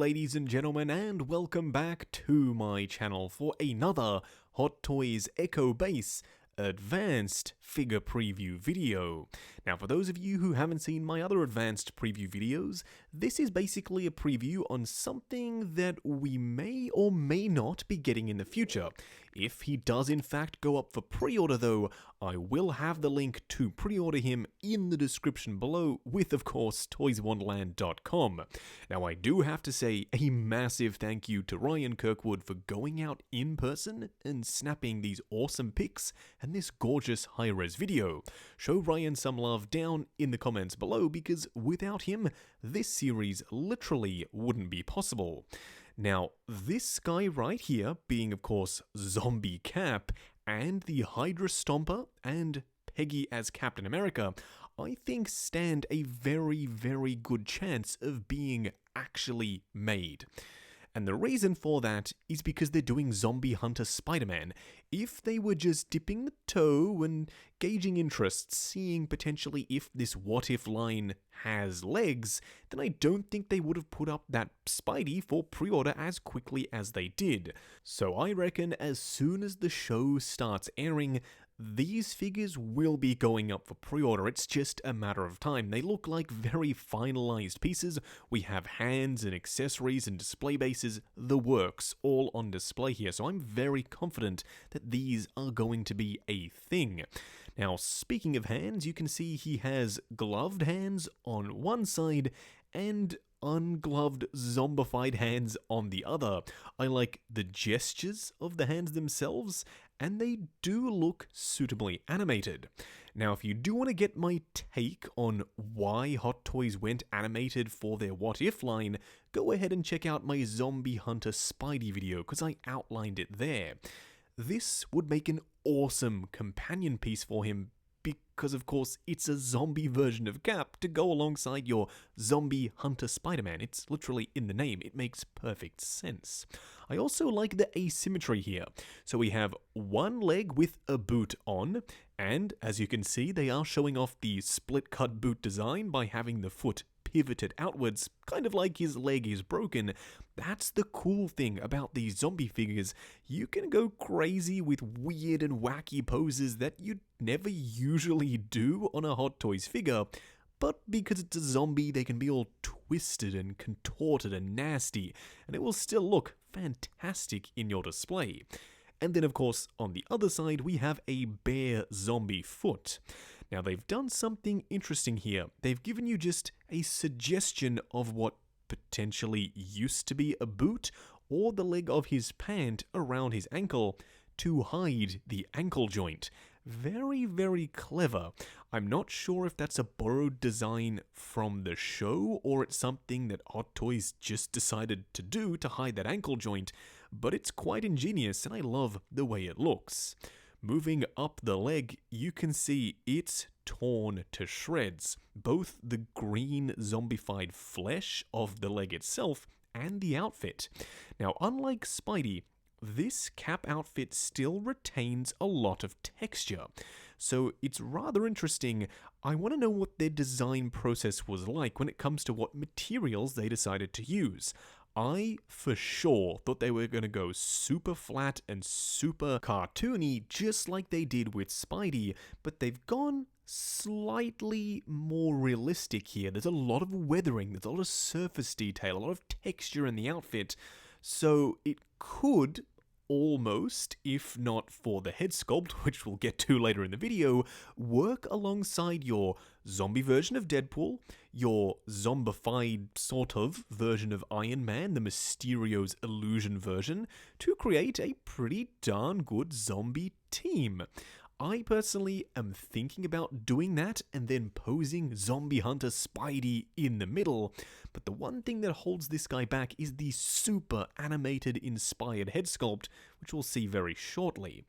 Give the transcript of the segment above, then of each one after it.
ladies and gentlemen, and welcome back to my channel for another Hot Toys Echo Base advanced figure preview video. Now, for those of you who haven't seen my other advanced preview videos, this is basically a preview on something that we may or may not be getting in the future. If he does in fact go up for pre-order though, I will have the link to pre-order him in the description below with, of course, toyswonderland.com. Now, I do have to say a massive thank you to Ryan Kirkwood for going out in person and snapping these awesome pics and this gorgeous high-res video. Show Ryan some love down in the comments below, because without him, this series literally wouldn't be possible. Now, this guy right here, being of course Zombie Cap, and the Hydra Stomper, and Peggy as Captain America, I think stand a very, very good chance of being actually made. And the reason for that is because they're doing Zombie Hunter Spider-Man. If they were just dipping the toe and gauging interest, seeing potentially if this what if line has legs, then I don't think they would have put up that Spidey for pre-order as quickly as they did. So I reckon as soon as the show starts airing, these figures will be going up for pre-order. It's just a matter of time. They look like very finalized pieces. We have hands and accessories and display bases, the works, all on display here. So I'm very confident that these are going to be a thing. Now, speaking of hands, you can see he has gloved hands on one side and ungloved zombified hands on the other. I like the gestures of the hands themselves, and they do look suitably animated. Now, if you do want to get my take on why Hot Toys went animated for their What If line, go ahead and check out my Zombie Hunter Spidey video, because I outlined it there. This would make an awesome companion piece for him, because of course it's a zombie version of Cap to go alongside your Zombie Hunter Spider-Man. It's literally in the name. It makes perfect sense. I also like the asymmetry here. So we have one leg with a boot on, and as you can see, they are showing off the split cut boot design by having the foot pivoted outwards, kind of like his leg is broken. That's the cool thing about these zombie figures. You can go crazy with weird and wacky poses that you'd never usually do on a Hot Toys figure, but because it's a zombie, they can be all twisted and contorted and nasty, and it will still look fantastic in your display. And then, of course, on the other side, we have a bare zombie foot. Now, they've done something interesting here. They've given you just a suggestion of what potentially used to be a boot or the leg of his pant around his ankle to hide the ankle joint. Very, very clever. I'm not sure if that's a borrowed design from the show or it's something that Hot Toys just decided to do to hide that ankle joint, but it's quite ingenious and I love the way it looks. Moving up the leg, you can see it's torn to shreds. Both the green zombified flesh of the leg itself and the outfit. Now, unlike Spidey, this Cap outfit still retains a lot of texture, so it's rather interesting. I want to know what their design process was like when it comes to what materials they decided to use. I, for sure, thought they were going to go super flat and super cartoony, just like they did with Spidey, but they've gone slightly more realistic here. There's a lot of weathering, there's a lot of surface detail, a lot of texture in the outfit. So it could almost, if not for the head sculpt, which we'll get to later in the video, work alongside your zombie version of Deadpool, your zombified sort of version of Iron Man, the Mysterio's Illusion version, to create a pretty darn good zombie team. I personally am thinking about doing that and then posing Zombie Hunter Spidey in the middle, but the one thing that holds this guy back is the super animated inspired head sculpt, which we'll see very shortly.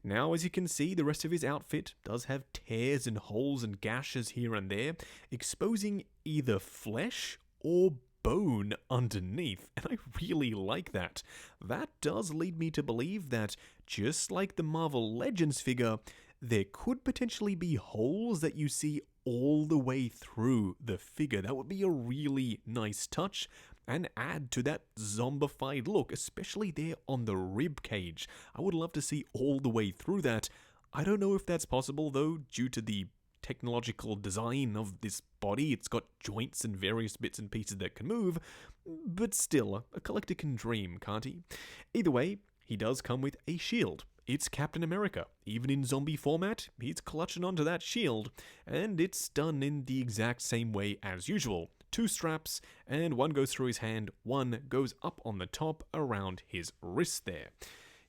Now, as you can see, the rest of his outfit does have tears and holes and gashes here and there, exposing either flesh or bone underneath, and I really like that. That does lead me to believe that, just like the Marvel Legends figure, there could potentially be holes that you see all the way through the figure. That would be a really nice touch. and add to that zombified look, especially there on the rib cage. I would love to see all the way through that. I don't know if that's possible though, due to the technological design of this body. It's got joints and various bits and pieces that can move, but still, a collector can dream, can't he? Either way, he does come with a shield. It's Captain America. Even in zombie format, he's clutching onto that shield, and it's done in the exact same way as usual. 2 straps, and one goes through his hand, one goes up on the top around his wrist there.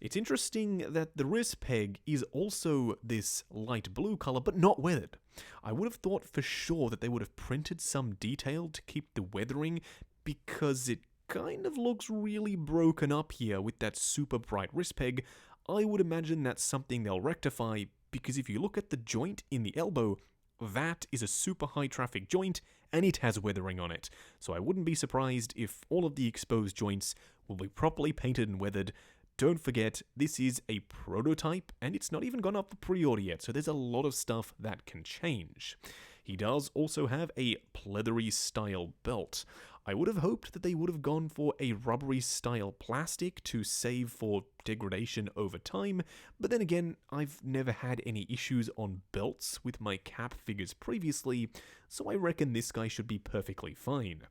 It's interesting that the wrist peg is also this light blue color, but not weathered. I would have thought for sure that they would have printed some detail to keep the weathering, because it kind of looks really broken up here with that super bright wrist peg. I would imagine that's something they'll rectify, because if you look at the joint in the elbow, that is a super high traffic joint, and it has weathering on it. So I wouldn't be surprised if all of the exposed joints will be properly painted and weathered. Don't forget, this is a prototype, and it's not even gone up for pre-order yet, so there's a lot of stuff that can change. He does also have a pleathery style belt. I would have hoped that they would have gone for a rubbery style plastic to save for degradation over time, but then again, I've never had any issues on belts with my Cap figures previously, so I reckon this guy should be perfectly fine.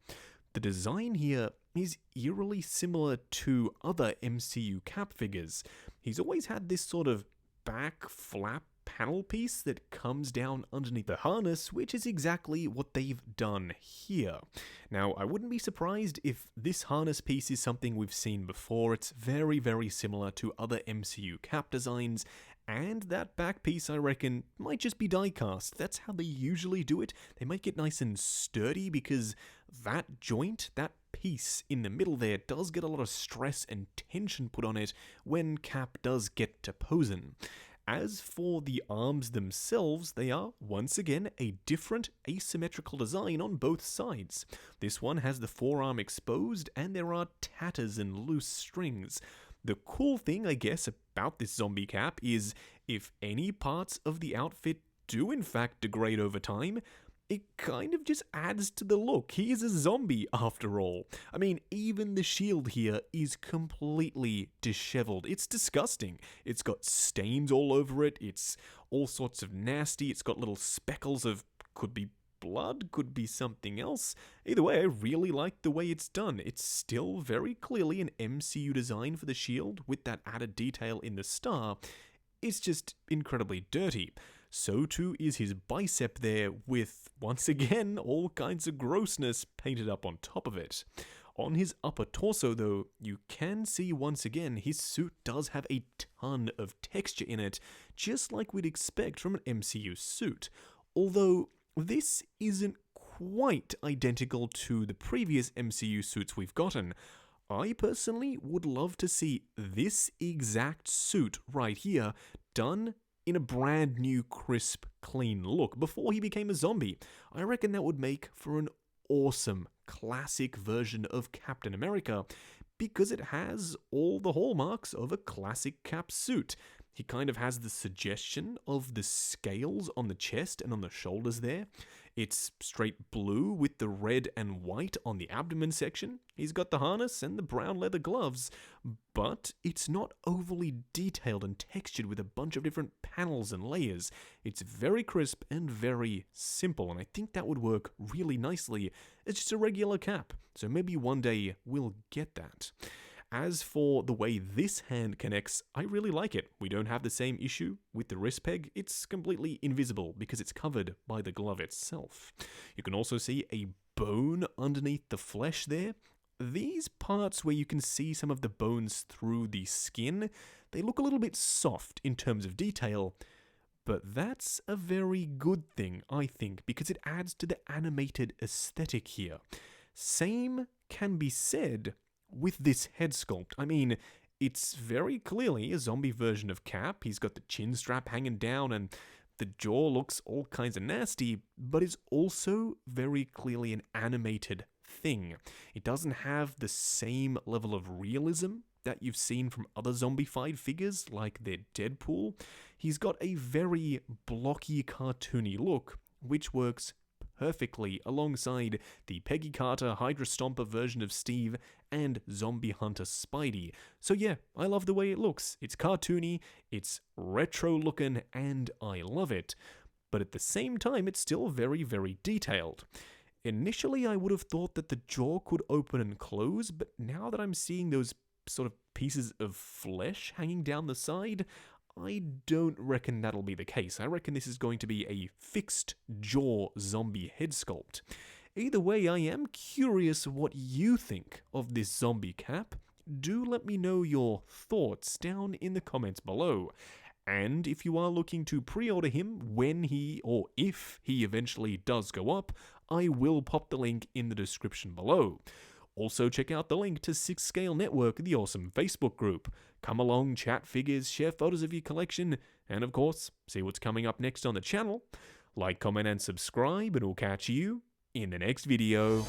The design here is eerily similar to other MCU Cap figures. He's always had this sort of back flap panel piece that comes down underneath the harness, which is exactly what they've done here. Now, I wouldn't be surprised if this harness piece is something we've seen before. It's very, very similar to other MCU Cap designs, and that back piece, I reckon, might just be die cast. That's how they usually do it. They make it nice and sturdy because that joint, that piece in the middle there, does get a lot of stress and tension put on it when Cap does get to posing. As for the arms themselves, they are, once again, a different asymmetrical design on both sides. This one has the forearm exposed, and there are tatters and loose strings. The cool thing, I guess, about this zombie Cap is if any parts of the outfit do in fact degrade over time, it kind of just adds to the look. He is a zombie after all. I mean, even the shield here is completely disheveled. It's disgusting. It's got stains all over it. It's all sorts of nasty. It's got little speckles of, could be blood, could be something else. Either way, I really like the way it's done. It's still very clearly an MCU design for the shield with that added detail in the star. It's just incredibly dirty. So too is his bicep there with, once again, all kinds of grossness painted up on top of it. On his upper torso though, you can see once again his suit does have a ton of texture in it, just like we'd expect from an MCU suit. Although this isn't quite identical to the previous MCU suits we've gotten. I personally would love to see this exact suit right here done in a brand new, crisp, clean look before he became a zombie. I reckon that would make for an awesome, classic version of Captain America because it has all the hallmarks of a classic Cap suit. He kind of has the suggestion of the scales on the chest and on the shoulders there. It's straight blue with the red and white on the abdomen section. He's got the harness and the brown leather gloves, but it's not overly detailed and textured with a bunch of different panels and layers. It's very crisp and very simple, and I think that would work really nicely as just a regular Cap. So maybe one day we'll get that. As for the way this hand connects, I really like it. We don't have the same issue with the wrist peg. It's completely invisible because it's covered by the glove itself. You can also see a bone underneath the flesh there. These parts where you can see some of the bones through the skin, they look a little bit soft in terms of detail, but that's a very good thing, I think, because it adds to the animated aesthetic here. Same can be said with this head sculpt. I mean, it's very clearly a zombie version of Cap. He's got the chin strap hanging down and the jaw looks all kinds of nasty, but it's also very clearly an animated thing. It doesn't have the same level of realism that you've seen from other zombified figures like their Deadpool. He's got a very blocky, cartoony look, which works perfectly alongside the Peggy Carter Hydra Stomper version of Steve and Zombie Hunter Spidey. So yeah, I love the way it looks. It's cartoony, it's retro looking, and I love it. But at the same time, it's still very, very detailed. Initially, I would have thought that the jaw could open and close, but now that I'm seeing those sort of pieces of flesh hanging down the side, I don't reckon that'll be the case. I reckon this is going to be a fixed jaw zombie head sculpt. Either way, I am curious what you think of this zombie Cap. Do let me know your thoughts down in the comments below. And if you are looking to pre-order him when he, or if he eventually does go up, I will pop the link in the description below. Also check out the link to 6 Scale Network, the awesome Facebook group. Come along, chat figures, share photos of your collection, and of course, see what's coming up next on the channel. Like, comment, and subscribe, and we'll catch you in the next video.